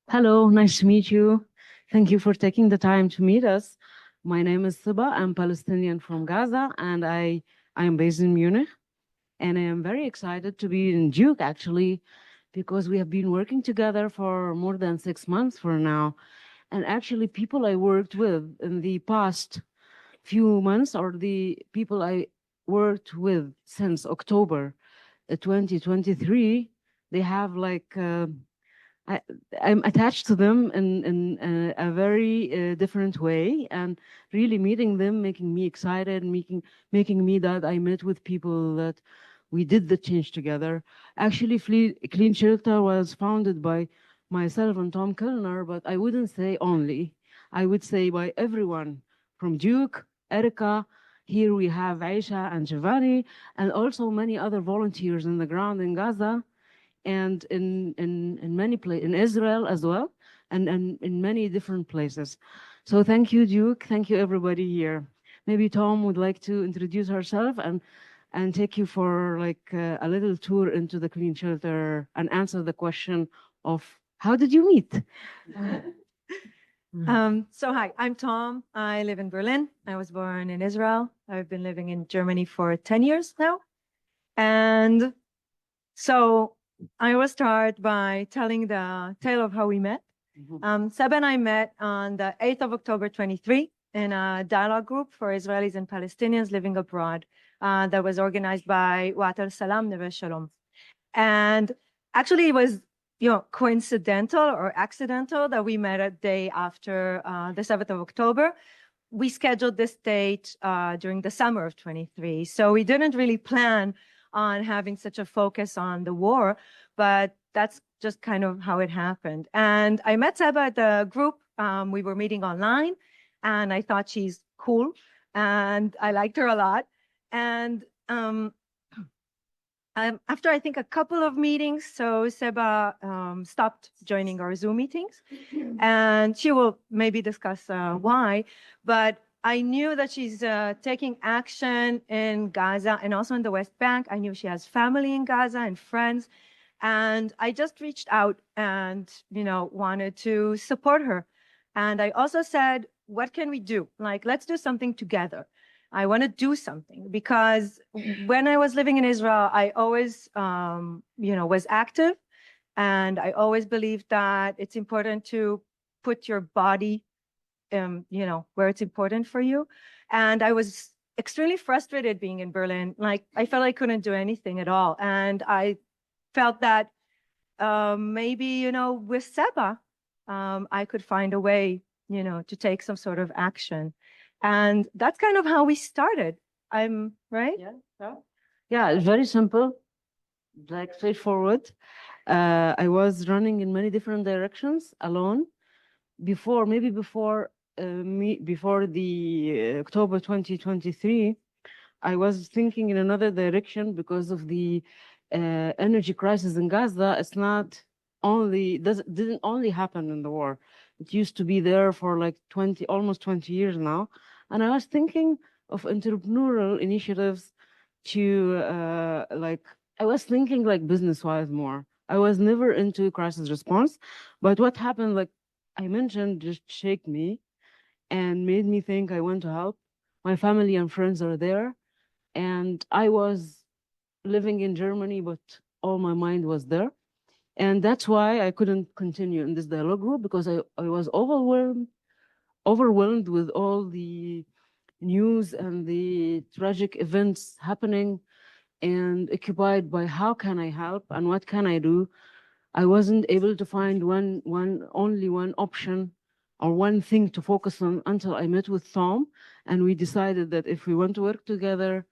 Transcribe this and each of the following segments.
Hello, nice to meet you. Thank you for taking the time to meet us. My name is Seba. I'm Palestinian from Gaza, and I am based in Munich. And I am very excited to be in Duke actually, because we have been working together for more than 6 months for now. And actually, people I worked with in the past few months, or the people I worked with since October 2023, they have I, I'm attached to them in a very different way, and really meeting them, making me excited, making me that I met with people that we did the change together. Actually, Clean Shelter was founded by myself and Tom Kellner, but I wouldn't say only. I would say by everyone from Duke, Erica. Here we have Aisha and Giovanni, and also many other volunteers in the ground in Gaza and in many places in Israel as well, and in many different places. So thank you, Duke. Thank you, everybody here. Maybe Tom would like to introduce herself and take you for a little tour into the clean shelter and answer the question of how did you meet? So hi, I'm Tom. I live in Berlin. I was born in Israel. I've been living in Germany for 10 years now. And so I will start by telling the tale of how we met. Seba and I met on the 8th of October 23 in a dialogue group for Israelis and Palestinians living abroad that was organized by Wat al Salam Neve Shalom. And actually it was coincidental or accidental that we met a day after the 7th of October. We scheduled this date during the summer of 23. So we didn't really plan on having such a focus on the war, but that's just kind of how it happened. And I met Seba at the group. We were meeting online, and I thought she's cool, and I liked her a lot. And after I think a couple of meetings, so Seba stopped joining our Zoom meetings, and she will maybe discuss why, but I knew that she's taking action in Gaza and also in the West Bank. I knew she has family in Gaza and friends, and I just reached out and, wanted to support her. And I also said, what can we do? Like, let's do something together. I want to do something because when I was living in Israel, I always, was active, and I always believed that it's important to put your body, where it's important for you. And I was extremely frustrated being in Berlin. Like, I felt I couldn't do anything at all. And I felt that maybe, with Seba, I could find a way, to take some sort of action. And that's kind of how we started. I'm right? Yeah, it's very simple, like straightforward. I was running in many different directions alone before the October 2023. I was thinking in another direction because of the energy crisis in Gaza. It's not only didn't only happen in the war. It used to be there for like almost 20 years now. And I was thinking of entrepreneurial initiatives to I was thinking like business-wise more. I was never into crisis response, but what happened, like I mentioned, just shake me and made me think I want to help. My family and friends are there, and I was living in Germany, but all my mind was there. And that's why I couldn't continue in this dialogue group, because I was overwhelmed with all the news and the tragic events happening, and occupied by how can I help and what can I do. I wasn't able to find only one option or one thing to focus on until I met with Tom, and we decided that if we want to work together,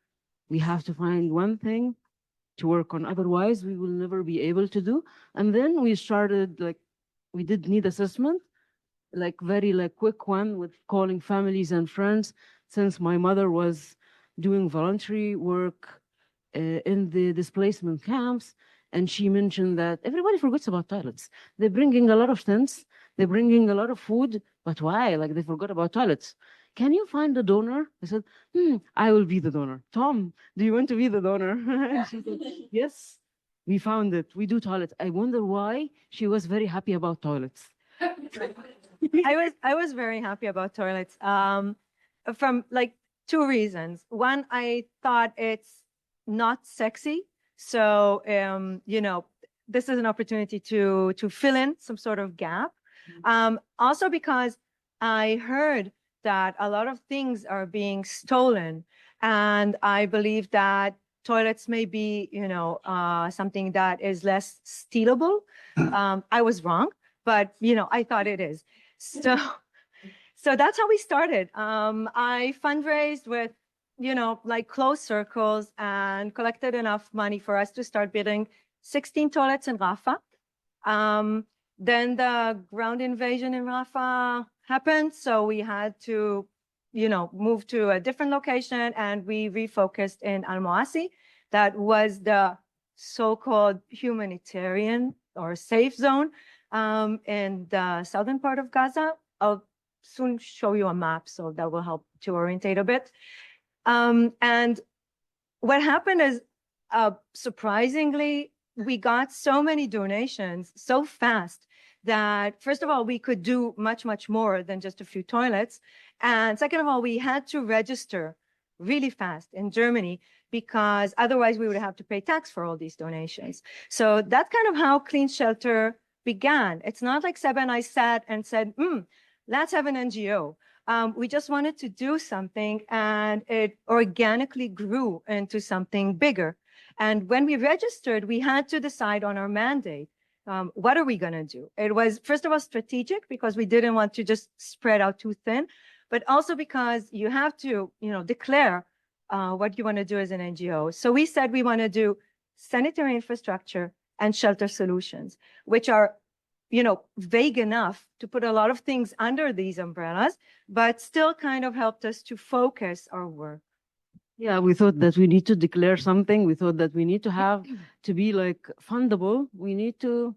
we have to find one thing to work on. Otherwise, we will never be able to do. And then we started, like, we did need assessment, like very like quick one with calling families and friends, since my mother was doing voluntary work in the displacement camps. And she mentioned that everybody forgets about toilets. They're bringing a lot of tents, they're bringing a lot of food, but why? Like they forgot about toilets. Can you find a donor? I said, I will be the donor. Tom, do you want to be the donor? She said, yes, we found it. We do toilets. I wonder why she was very happy about toilets. I was very happy about toilets. From like two reasons. One, I thought it's not sexy. So this is an opportunity to fill in some sort of gap. Also because I heard that a lot of things are being stolen, and I believe that toilets may be, something that is less stealable. I was wrong, but I thought it is. So, so that's how we started. I fundraised with, like close circles and collected enough money for us to start building 16 toilets in Rafah. Then the ground invasion in Rafah happened, so we had to, move to a different location, and we refocused in Al-Moasi. That was the so-called humanitarian or safe zone in the southern part of Gaza. I'll soon show you a map, so that will help to orientate a bit. And what happened is, surprisingly, we got so many donations so fast that, first of all, we could do much, much more than just a few toilets. And second of all, we had to register really fast in Germany, because otherwise we would have to pay tax for all these donations. So that's kind of how Clean Shelter began. It's not like Seba and I sat and said, let's have an NGO. We just wanted to do something, and it organically grew into something bigger. And when we registered, we had to decide on our mandate. What are we going to do? It was, first of all, strategic, because we didn't want to just spread out too thin, but also because you have to, declare what you want to do as an NGO. So we said we want to do sanitary infrastructure and shelter solutions, which are, vague enough to put a lot of things under these umbrellas, but still kind of helped us to focus our work. Yeah, we thought that we need to declare something. We thought that we need to have to be like fundable. We need to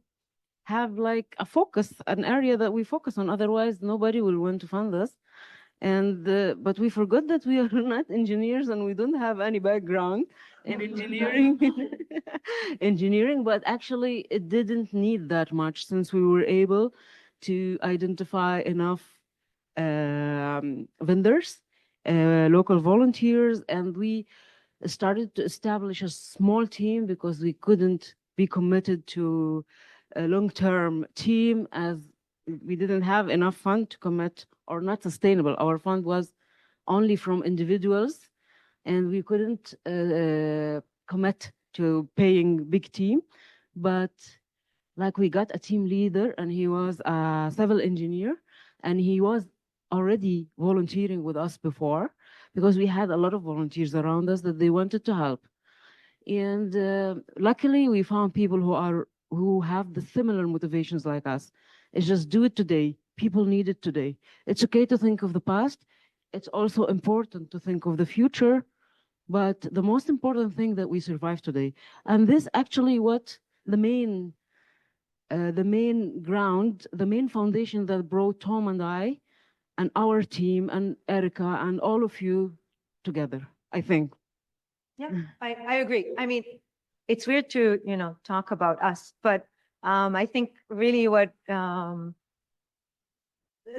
have like a focus, an area that we focus on. Otherwise, nobody will want to fund us. And but we forgot that we are not engineers, and we don't have any background in engineering. Engineering, but actually it didn't need that much, since we were able to identify enough vendors, local volunteers, and we started to establish a small team, because we couldn't be committed to a long-term team, as we didn't have enough fund to commit, or not sustainable. Our fund was only from individuals, and we couldn't commit to paying big team. But like, we got a team leader, and he was a civil engineer, and he was already volunteering with us before, because we had a lot of volunteers around us that they wanted to help. And luckily, we found people who have the similar motivations like us. It's just do it today. People need it today. It's okay to think of the past. It's also important to think of the future. But the most important thing, that we survive today. And this actually what the main ground, the main foundation that brought Tom and I and our team and Erica and all of you together, I think. Yeah, I agree. I mean, it's weird to, talk about us, but I think really what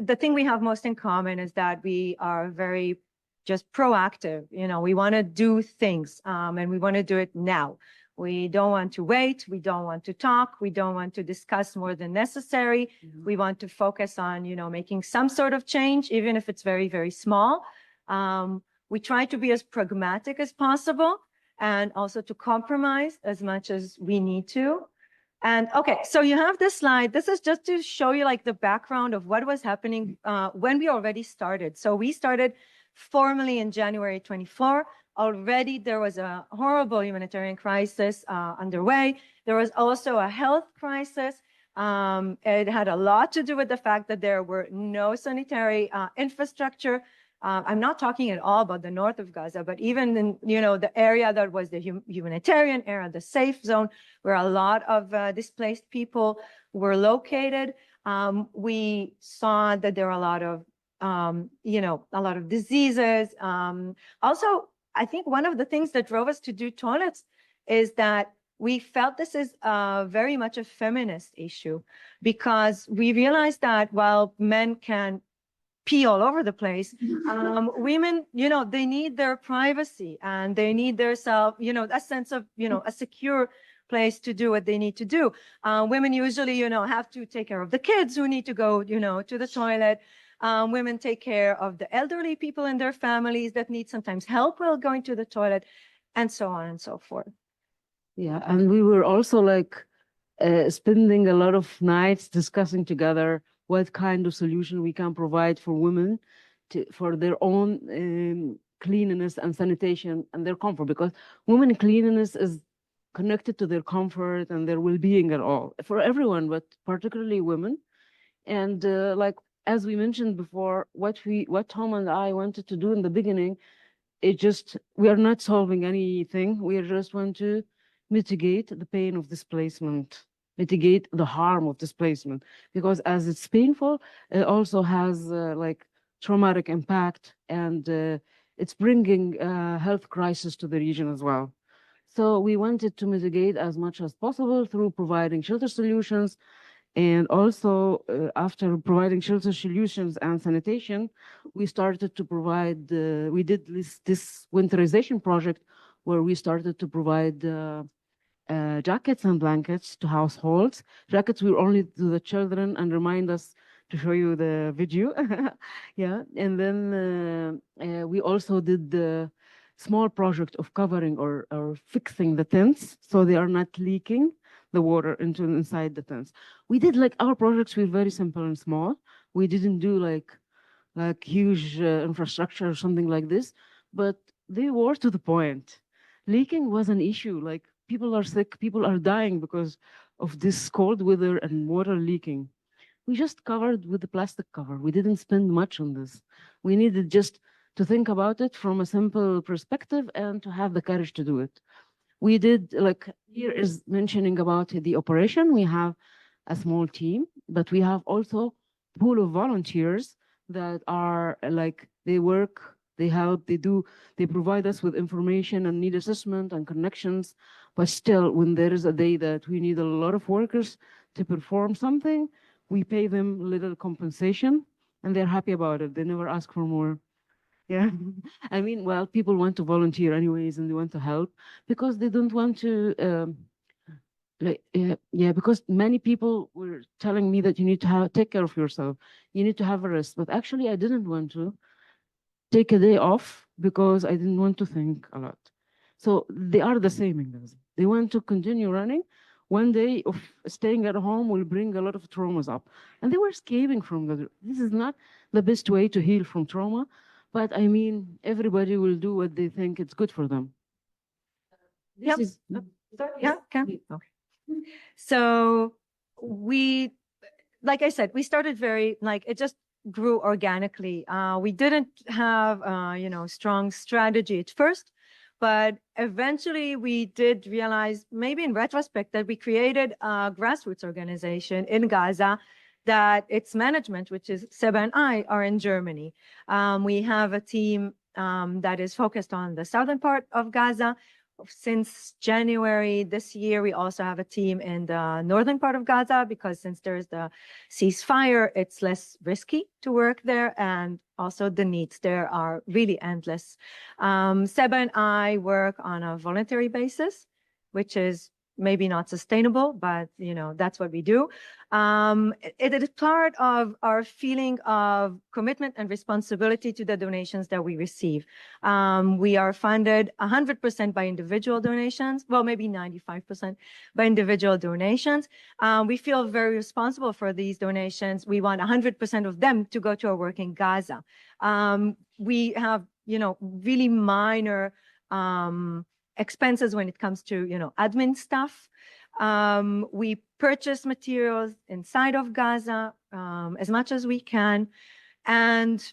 the thing we have most in common is that we are very just proactive. We want to do things, and we want to do it now. We don't want to wait. We don't want to talk. We don't want to discuss more than necessary. We want to focus on, making some sort of change, even if it's very, very small. We try to be as pragmatic as possible, and also to compromise as much as we need to. And okay, so you have this slide. This is just to show you like the background of what was happening when we already started. So we started formally in January 24. Already there was a horrible humanitarian crisis underway. There was also a health crisis. It had a lot to do with the fact that there were no sanitary infrastructure. I'm not talking at all about the north of Gaza, but even in, the area that was the humanitarian area, the safe zone, where a lot of displaced people were located. We saw that there were a lot of diseases. Also, I think one of the things that drove us to do toilets is that we felt this is very much a feminist issue because we realized that while men can pee all over the place, women, they need their privacy and they need their self, a sense of, a secure place to do what they need to do. Women usually, have to take care of the kids who need to go, to the toilet. Women take care of the elderly people in their families that need sometimes help while going to the toilet, and so on and so forth. Yeah, and we were also like spending a lot of nights discussing together what kind of solution we can provide for women for their own cleanliness and sanitation and their comfort, because women cleanliness is connected to their comfort and their well-being at all for everyone, but particularly women. And like as we mentioned before, what Tom and I wanted to do in the beginning, we are not solving anything. We just want to mitigate the pain of displacement, mitigate the harm of displacement, because as it's painful, it also has like traumatic impact, and it's bringing health crisis to the region as well. So we wanted to mitigate as much as possible through providing shelter solutions. And also, after providing shelter solutions and sanitation, we started to provide, we did this winterization project where we started to provide jackets and blankets to households. Jackets were only to the children, and remind us to show you the video. Yeah, and then we also did the small project of covering or fixing the tents so they are not leaking the water inside the tents. We did like our projects were very simple and small. We didn't do like huge infrastructure or something like this, but they were to the point. Leaking was an issue. Like people are sick, people are dying because of this cold weather and water leaking. We just covered with the plastic cover. We didn't spend much on this. We needed just to think about it from a simple perspective and to have the courage to do it. We did, like here is mentioning about the operation. We have a small team, but we have also a pool of volunteers that are like, they work, they help, they provide us with information and need assessment and connections. But still, when there is a day that we need a lot of workers to perform something, we pay them little compensation and they're happy about it. They never ask for more. Yeah. I mean, well, people want to volunteer anyways and they want to help because they don't want to, because many people were telling me that you need to take care of yourself. You need to have a rest. But actually, I didn't want to take a day off because I didn't want to think a lot. So they are the same in Gaza. They want to continue running. One day of staying at home will bring a lot of traumas up. And they were escaping from Gaza. This is not the best way to heal from trauma. But I mean, everybody will do what they think it's good for them. Yep. Yeah, okay. So we, like I said, we started it just grew organically. We didn't have, strong strategy at first, but eventually we did realize, maybe in retrospect, that we created a grassroots organization in Gaza that its management, which is Seba and I, are in Germany. We have a team that is focused on the southern part of Gaza. Since January this year, we also have a team in the northern part of Gaza because since there's the ceasefire, it's less risky to work there, and also the needs there are really endless. Seba and I work on a voluntary basis, which is maybe not sustainable, but that's what we do. It is part of our feeling of commitment and responsibility to the donations that we receive. We are funded 100% by individual donations, well, maybe 95% by individual donations. We feel very responsible for these donations. We want 100% of them to go to our work in Gaza. We have, really minor expenses when it comes to, admin stuff. We purchase materials inside of Gaza as much as we can. And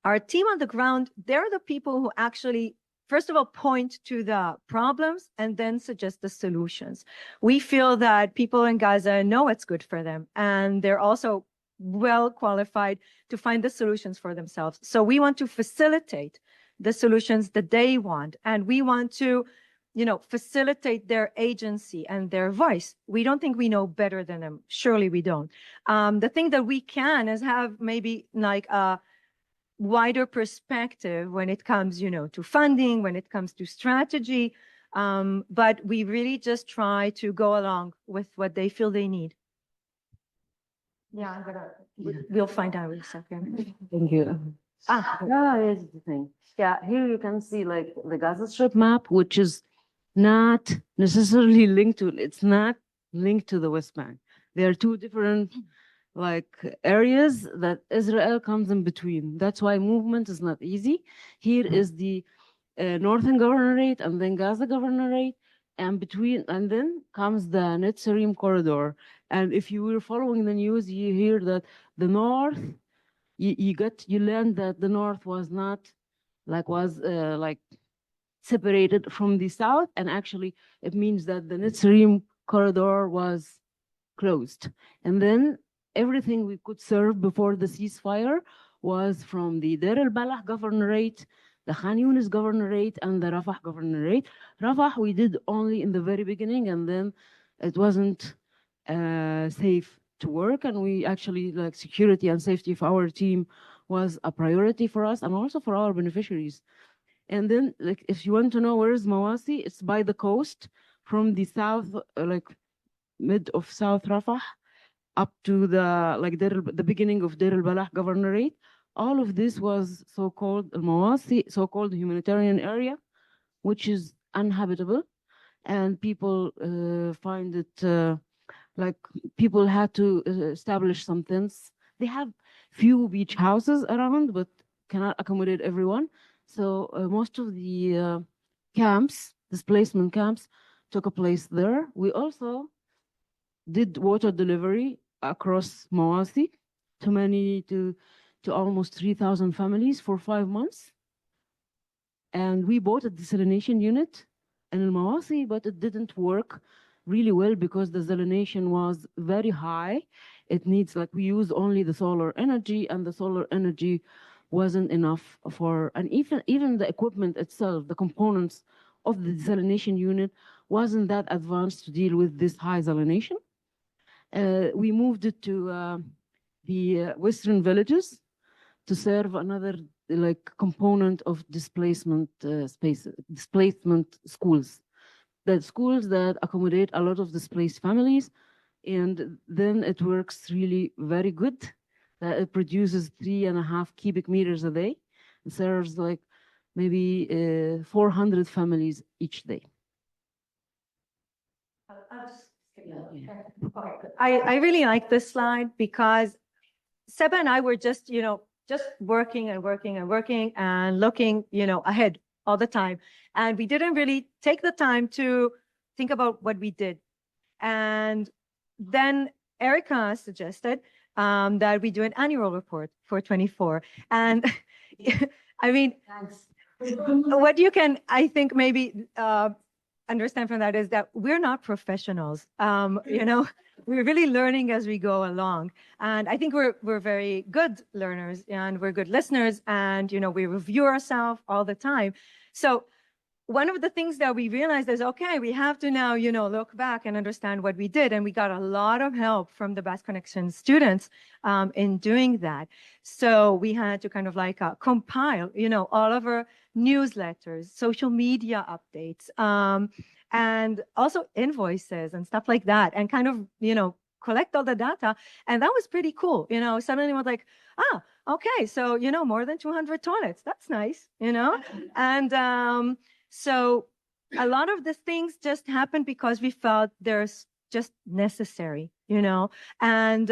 our team on the ground, they're the people who actually, first of all, point to the problems and then suggest the solutions. We feel that people in Gaza know what's good for them, and they're also well qualified to find the solutions for themselves. So we want to facilitate the solutions that they want, and we want to facilitate their agency and their voice. We don't think we know better than them. Surely we don't. The thing that we can is have maybe like a wider perspective when it comes, to funding, when it comes to strategy. But we really just try to go along with what they feel they need. Yeah, we'll find out in a second. Thank you. Here's the thing. Yeah, here you can see like the Gaza Strip map, which is not necessarily linked to, it's not linked to the West Bank. There are two different like areas that Israel comes in between. That's why movement is not easy. Here is the Northern Governorate and then Gaza Governorate, and then comes the Netzarim corridor. And if you were following the news, you hear that the north, you learned that the north was not like separated from the south, and actually it means that the Netzarim corridor was closed. And then everything we could serve before the ceasefire was from the Deir al-Balah Governorate, the Khan Younis Governorate, and the Rafah Governorate. Rafah we did only in the very beginning, and then it wasn't safe to work, and we actually, like, security and safety for our team was a priority for us and also for our beneficiaries. And then, like, if you want to know where is Mawasi, it's by the coast from the south, like mid of South Rafah, up to the beginning of Deir al-Balah Governorate. All of this was so-called Mawasi, so-called humanitarian area, which is uninhabitable, and people find it like people had to establish some tents. They have few beach houses around, but cannot accommodate everyone. So most of the camps, displacement camps, took a place there. We also did water delivery across Mawasi to almost 3,000 families for 5 months. And we bought a desalination unit in Mawasi, but it didn't work really well because the desalination was very high. It needs, like, we use only the solar energy, and the solar energy wasn't enough for, and even the equipment itself, the components of the desalination unit wasn't that advanced to deal with this high desalination. We moved it to the western villages to serve another, like, component of displacement displacement schools. The schools that accommodate a lot of displaced families, and then it works really very good. It produces 3.5 cubic meters a day. It serves like maybe 400 families each day. I really like this slide because Seba and I were just working and working and working and looking, ahead all the time. And we didn't really take the time to think about what we did. And then Erica suggested that we do an annual report for 24. And I mean, thanks. What you can, I think, maybe understand from that is that we're not professionals. We're really learning as we go along. And I think we're very good learners, and we're good listeners, and, we review ourselves all the time. So one of the things that we realized is, okay, we have to now, look back and understand what we did. And we got a lot of help from the Basque Connection students in doing that. So we had to kind of like compile, all of our newsletters, social media updates, and also invoices and stuff like that, and kind of, collect all the data. And that was pretty cool. Suddenly was like, okay, so, more than 200 toilets. That's nice, And so a lot of the things just happened because we felt there's just necessary, and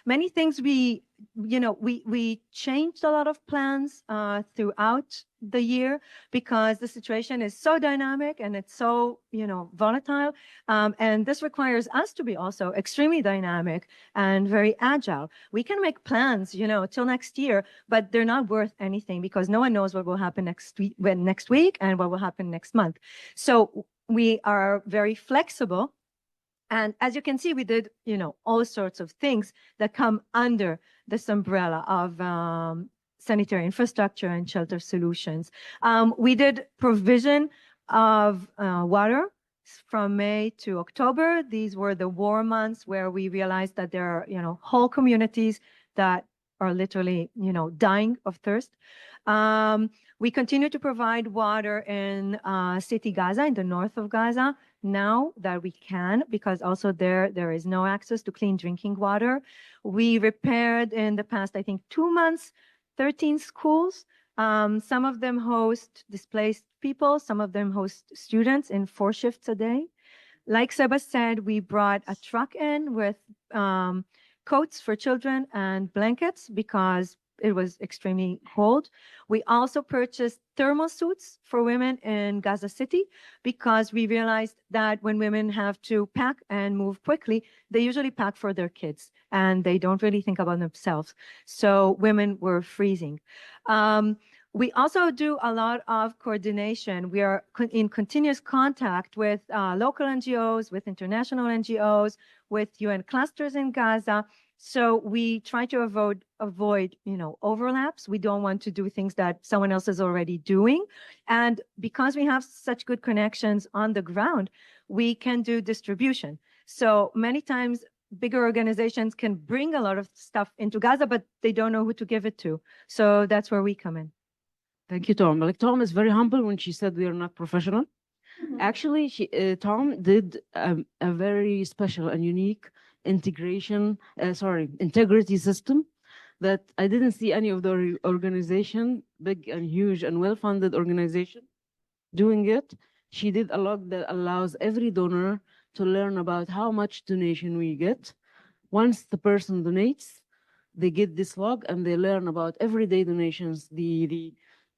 many things we changed a lot of plans throughout the year because the situation is so dynamic and it's so, volatile. And this requires us to be also extremely dynamic and very agile. We can make plans, till next year, but they're not worth anything because no one knows what will happen next week and what will happen next month. So we are very flexible. And as you can see, we did, all sorts of things that come under this umbrella of sanitary infrastructure and shelter solutions. We did provision of water from May to October. These were the warm months where we realized that there are, whole communities that are literally, dying of thirst. We continue to provide water in city Gaza, in the north of Gaza, now that we can, because also there is no access to clean drinking water. We repaired in the past, I think, 2 months, 13 schools. Some of them host displaced people. Some of them host students in 4 shifts a day. Like Seba said, we brought a truck in with coats for children and blankets because it was extremely cold. We also purchased thermal suits for women in Gaza City because we realized that when women have to pack and move quickly, they usually pack for their kids and they don't really think about themselves. So women were freezing. We also do a lot of coordination. We are in continuous contact with local NGOs, with international NGOs, with UN clusters in Gaza. So we try to avoid overlaps. We don't want to do things that someone else is already doing. And because we have such good connections on the ground, we can do distribution. So many times bigger organizations can bring a lot of stuff into Gaza, but they don't know who to give it to. So that's where we come in. Thank you, Tom. Like, Tom is very humble when she said we are not professional. Actually, Tom did a very special and unique integrity system that I didn't see any of the organization, big and huge and well-funded organization, doing it. She did a log that allows every donor to learn about how much donation we get. Once the person donates, they get this log and they learn about everyday donations, the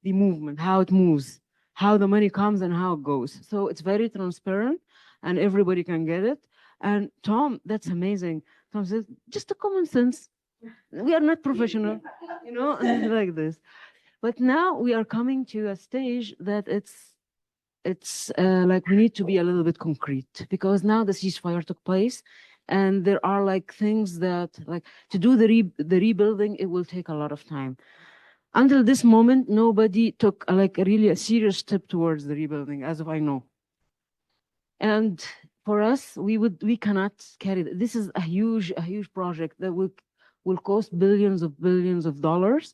movement, how it moves, how the money comes and how it goes. So it's very transparent and everybody can get it. And Tom, that's amazing. Tom says, just a common sense. We are not professional, like this. But now we are coming to a stage that it's like we need to be a little bit concrete because now the ceasefire took place and there are like things that like to do the rebuilding, it will take a lot of time. Until this moment, nobody took a serious step towards the rebuilding, as of I know. And for us, we cannot carry that. This is a huge project that will cost billions of dollars,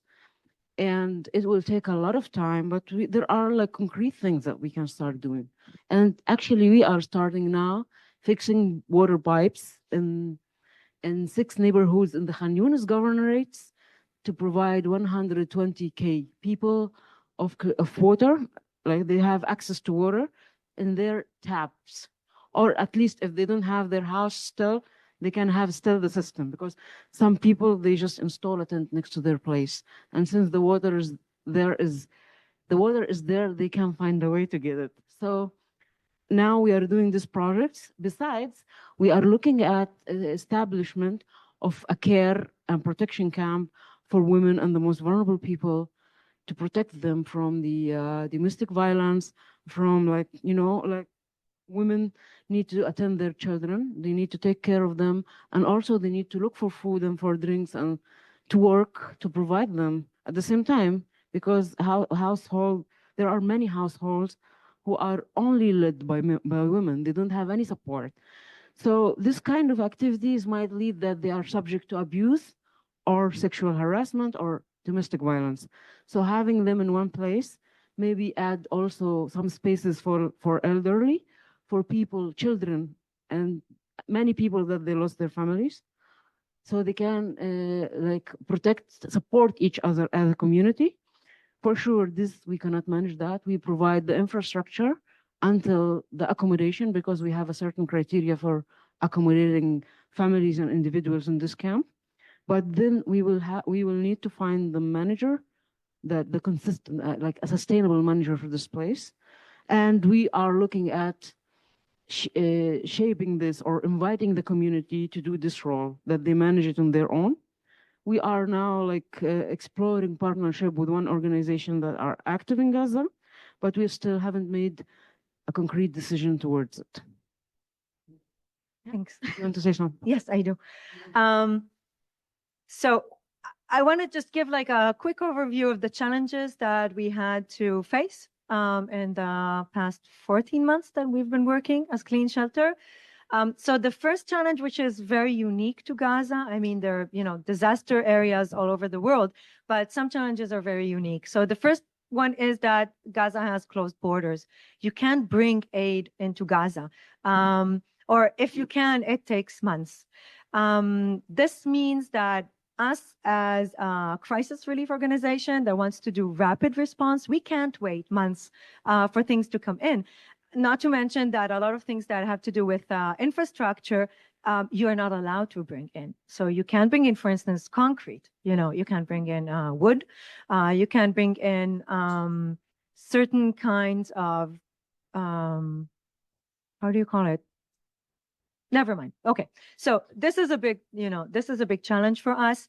and it will take a lot of time. But there are like concrete things that we can start doing, and actually we are starting now fixing water pipes in 6 neighborhoods in the Khan Younis governorates to provide 120K people of water, like they have access to water in their taps, or at least if they don't have their house still, they can have still the system because some people, they just install a tent next to their place. And since the water is there, they can find a way to get it. So now we are doing this project. Besides, we are looking at the establishment of a care and protection camp for women and the most vulnerable people to protect them from the domestic violence, from women need to attend their children, they need to take care of them, and also they need to look for food and for drinks and to work to provide them at the same time, because there are many households who are only led by women. They don't have any support. So this kind of activities might lead that they are subject to abuse or sexual harassment or domestic violence. So having them in one place, maybe add also some spaces for elderly, for people, children, and many people that they lost their families. So they can support each other as a community. For sure, we cannot manage that. We provide the infrastructure until the accommodation because we have a certain criteria for accommodating families and individuals in this camp. But then we will need to find the manager, the consistent, a sustainable manager for this place. And we are looking at shaping this or inviting the community to do this role, that they manage it on their own. We are now exploring partnership with one organization that are active in Gaza, but we still haven't made a concrete decision towards it. Thanks. You want to say something? Yes, I do. So I want to just give a quick overview of the challenges that we had to face in the past 14 months that we've been working as Clean Shelter. So the first challenge, which is very unique to Gaza, I mean, there are, disaster areas all over the world, but some challenges are very unique. So the first one is that Gaza has closed borders. You can't bring aid into Gaza. Or if you can, it takes months. This means that us as a crisis relief organization that wants to do rapid response, we can't wait months for things to come in. Not to mention that a lot of things that have to do with infrastructure, you are not allowed to bring in. So you can bring in, for instance, concrete. You can bring in wood. You can bring in certain kinds of, how do you call it? Never mind. Okay. So this is a big challenge for us.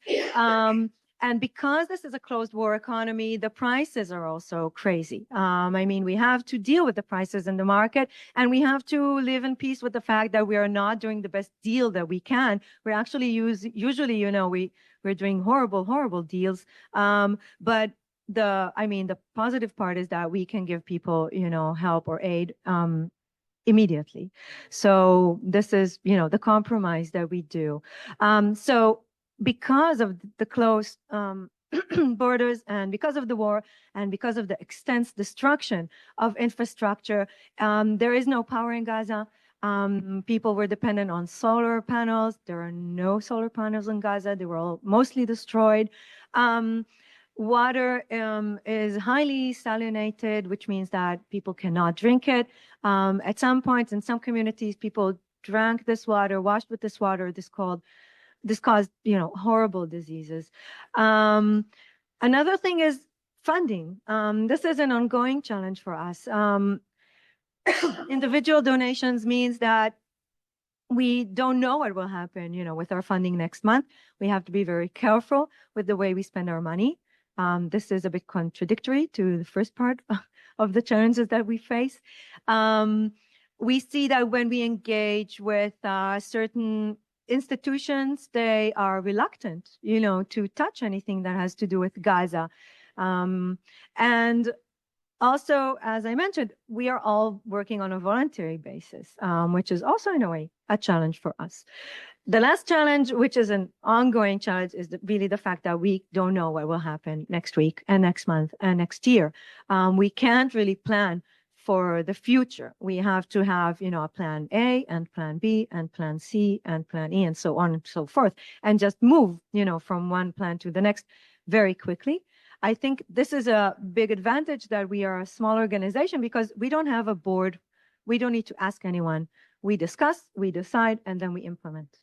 And because this is a closed war economy, the prices are also crazy. I mean, we have to deal with the prices in the market, and we have to live in peace with the fact that we are not doing the best deal that we can. We're actually usually, we're doing horrible deals. But the positive part is that we can give people, help or aid immediately. So this is, the compromise that we do. So because of the closed borders and because of the war and because of the extensive destruction of infrastructure, there is no power in Gaza. People were dependent on solar panels. There are no solar panels in Gaza. They were all mostly destroyed. Water is highly salinated, which means that people cannot drink it. At some point in some communities, people drank this water, washed with this water. This caused, horrible diseases. Another thing is funding. This is an ongoing challenge for us. Individual donations means that we don't know what will happen, with our funding next month. We have to be very careful with the way we spend our money. This is a bit contradictory to the first part of the challenges that we face. We see that when we engage with certain institutions, they are reluctant, to touch anything that has to do with Gaza. And also, as I mentioned, we are all working on a voluntary basis, which is also in a way a challenge for us. The last challenge, which is an ongoing challenge, is really the fact that we don't know what will happen next week and next month and next year. We can't really plan for the future. We have to have, a plan A and plan B and plan C and plan E and so on and so forth, and just move, from one plan to the next very quickly. I think this is a big advantage that we are a small organization because we don't have a board. We don't need to ask anyone. We discuss, we decide, and then we implement.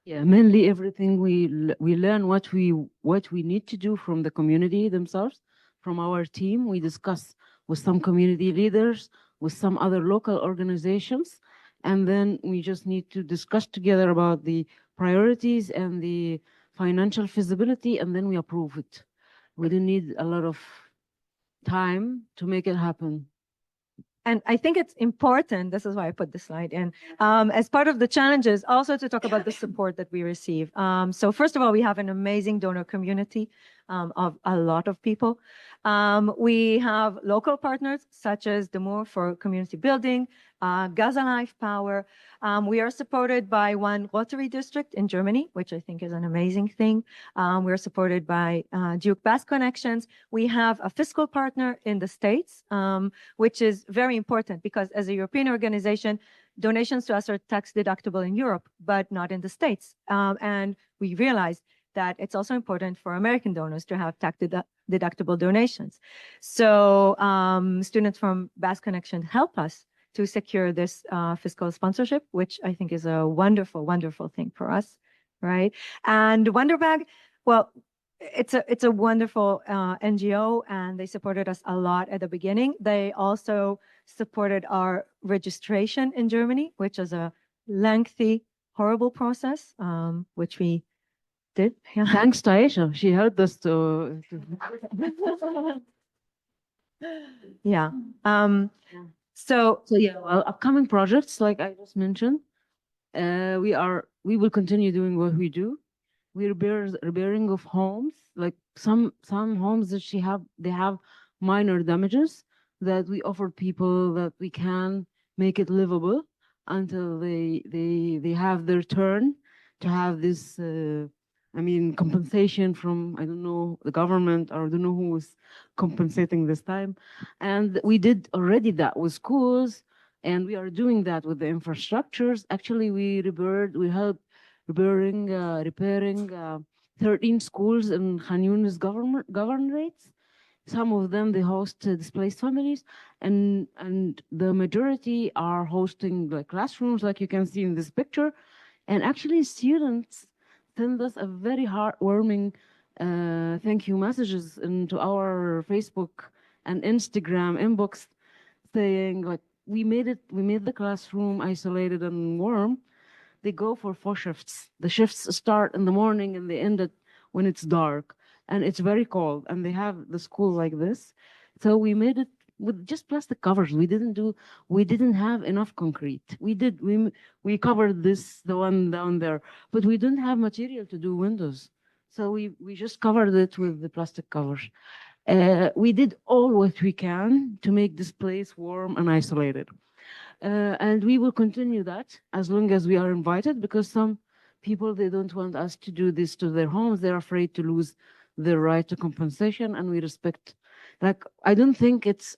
Yeah, mainly everything we learn what we need to do from the community themselves, from our team. We discuss with some community leaders, with some other local organizations, and then we just need to discuss together about the priorities and the financial feasibility, and then we approve it. We don't need a lot of time to make it happen. And I think it's important, this is why I put this slide in, as part of the challenges, also to talk about the support that we receive. So first of all, we have an amazing donor community of a lot of people. We have local partners such as the Moore for community building, Gaza Life Power. We are supported by one Rotary district in Germany, which I think is an amazing thing. We're supported by Duke Bass Connections. We have a fiscal partner in the States, which is very important because as a European organization, donations to us are tax deductible in Europe, but not in the States. And we realized that it's also important for American donors to have tax deductible donations. So students from Bass Connection help us to secure this fiscal sponsorship, which I think is a wonderful, wonderful thing for us, right? And Wonderbag, well, it's a wonderful NGO, and they supported us a lot at the beginning. They also supported our registration in Germany, which is a lengthy, horrible process, which we did. Yeah. Thanks to Aisha, she helped us to yeah. So yeah, well, upcoming projects, like I just mentioned, we will continue doing what we do. We repairing of homes, like some homes that they have minor damages. that we offer people that we can make it livable until they have their turn to have this compensation from, I don't know, the government, or I don't know who is compensating this time. And we did already that with schools, and we are doing that with the infrastructures. Actually, we helped repairing 13 schools in Khan Younis governorates. Some of them they host displaced families, and the majority are hosting like classrooms, like you can see in this picture. And actually, students send us a very heartwarming thank you messages into our Facebook and Instagram inbox, saying like, we made the classroom isolated and warm. They go for 4 shifts. The shifts start in the morning and they end it when it's dark and it's very cold. And they have the school like this. So we made it with just plastic covers. We didn't have enough concrete. We covered the one down there, but we didn't have material to do windows. So we just covered it with the plastic covers. We did all what we can to make this place warm and isolated. And we will continue that as long as we are invited, because some people, they don't want us to do this to their homes. They're afraid to lose their right to compensation, and we respect. Like, I don't think it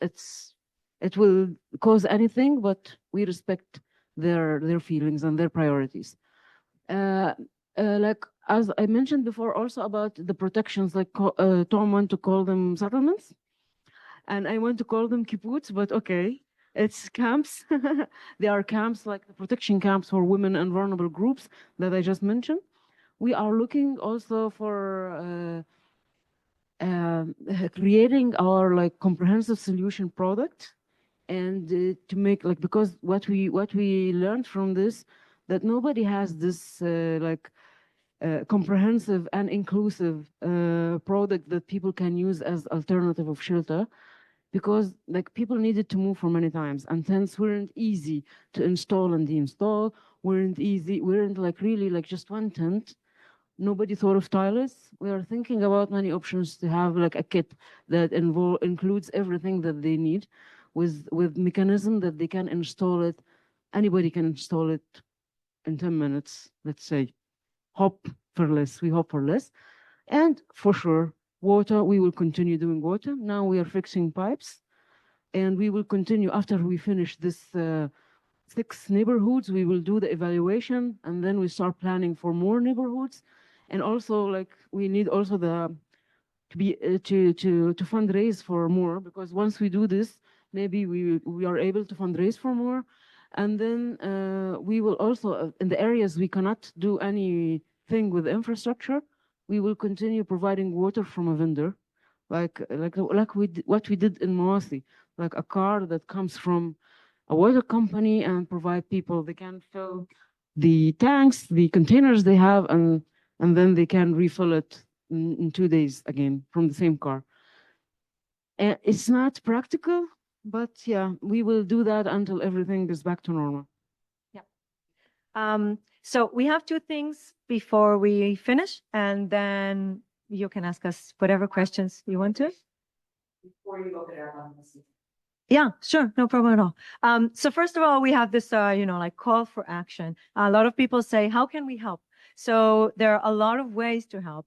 will cause anything, but we respect their feelings and their priorities. Like as I mentioned before, also about the protections, like Tom want to call them settlements, and I want to call them kibbutz, but okay, it's camps. They are camps, like the protection camps for women and vulnerable groups that I just mentioned. We are looking also for creating our like comprehensive solution product, and to make like, because what we learned from this, that nobody has this comprehensive and inclusive product that people can use as alternative of shelter, because like people needed to move for many times, and tents weren't easy to install and deinstall, weren't like really like just one tent. Nobody thought of toilets. We are thinking about many options to have like a kit that includes everything that they need, with mechanism that they can install it. Anybody can install it in 10 minutes, let's say. We hope for less. And for sure, water, we will continue doing water. Now we are fixing pipes, and we will continue after we finish this 6 neighborhoods. We will do the evaluation, and then we start planning for more neighborhoods. And also, like, we need also to fundraise for more, because once we do this, maybe we are able to fundraise for more. And then we will also, in the areas we cannot do anything with infrastructure, we will continue providing water from a vendor, what we did in Mawasi, like a car that comes from a water company and provide people, they can fill the tanks, the containers they have, and then they can refill it in 2 days again from the same car. And it's not practical, but yeah, we will do that until everything is back to normal. So we have 2 things before we finish, and then you can ask us whatever questions you want to. Before you go there, Yeah, sure. No problem at all. So first of all, we have this, like call for action. A lot of people say, how can we help? So there are a lot of ways to help.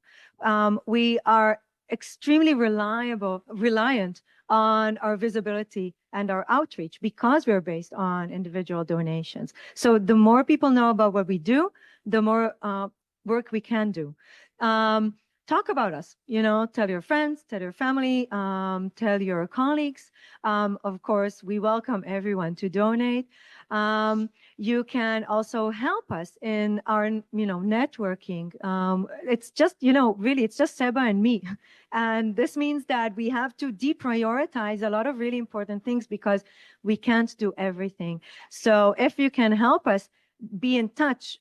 We are extremely reliant on our visibility and our outreach, because we're based on individual donations. So the more people know about what we do, the more work we can do. Talk about us, tell your friends, tell your family, tell your colleagues. Of course, we welcome everyone to donate. You can also help us in our, networking. It's just, really, it's just Seba and me. And this means that we have to deprioritize a lot of really important things, because we can't do everything. So if you can help us, be in touch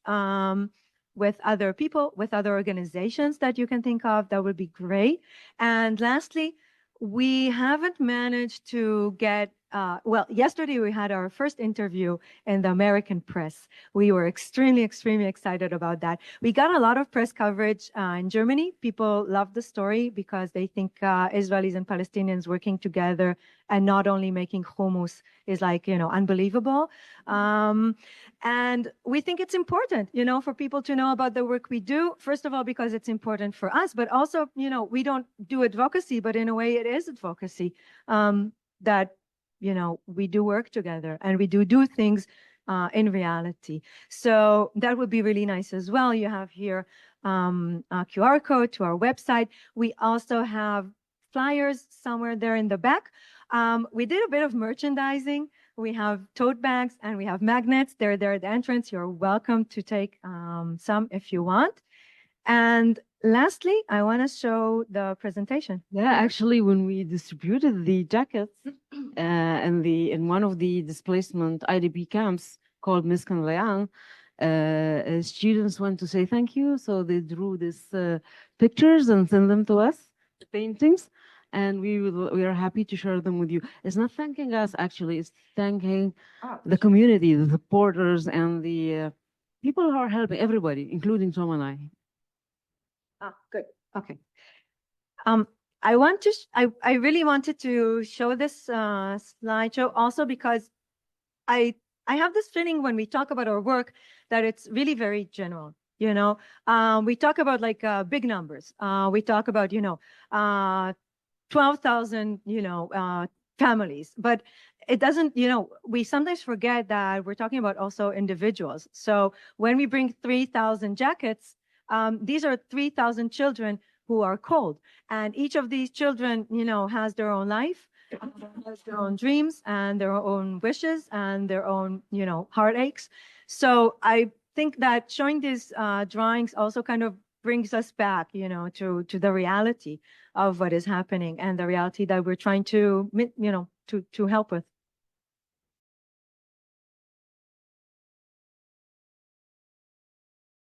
with other people, with other organizations that you can think of, that would be great. And lastly, we haven't managed to get well, yesterday we had our first interview in the American press. We were extremely, extremely excited about that. We got a lot of press coverage in Germany. People love the story because they think Israelis and Palestinians working together and not only making hummus is like, unbelievable. And we think it's important, for people to know about the work we do. First of all, because it's important for us, but also, we don't do advocacy, but in a way it is advocacy that we do work together and we do things in reality. So that would be really nice as well. You have here a QR code to our website. We also have flyers somewhere there in the back. We did a bit of merchandising. We have tote bags and we have magnets. They're there at the entrance. You're welcome to take some if you want. And lastly, I want to show the presentation. Yeah, actually, when we distributed the jackets in one of the displacement IDP camps called Mesk and Layan, students went to say thank you. So they drew these pictures and sent them to us, the paintings, and we are happy to share them with you. It's not thanking us, actually. It's thanking the community, the supporters, and the people who are helping everybody, including Tom and I. Good. Okay. I really wanted to show this slideshow also because I have this feeling when we talk about our work that it's really very general. We talk about like big numbers. We talk about 12,000 families, but it doesn't. We sometimes forget that we're talking about also individuals. So when we bring 3,000 jackets. These are 3,000 children who are cold. And each of these children, has their own life, has their own dreams and their own wishes and their own, heartaches. So I think that showing these drawings also kind of brings us back, to the reality of what is happening and the reality that we're trying to, to help with.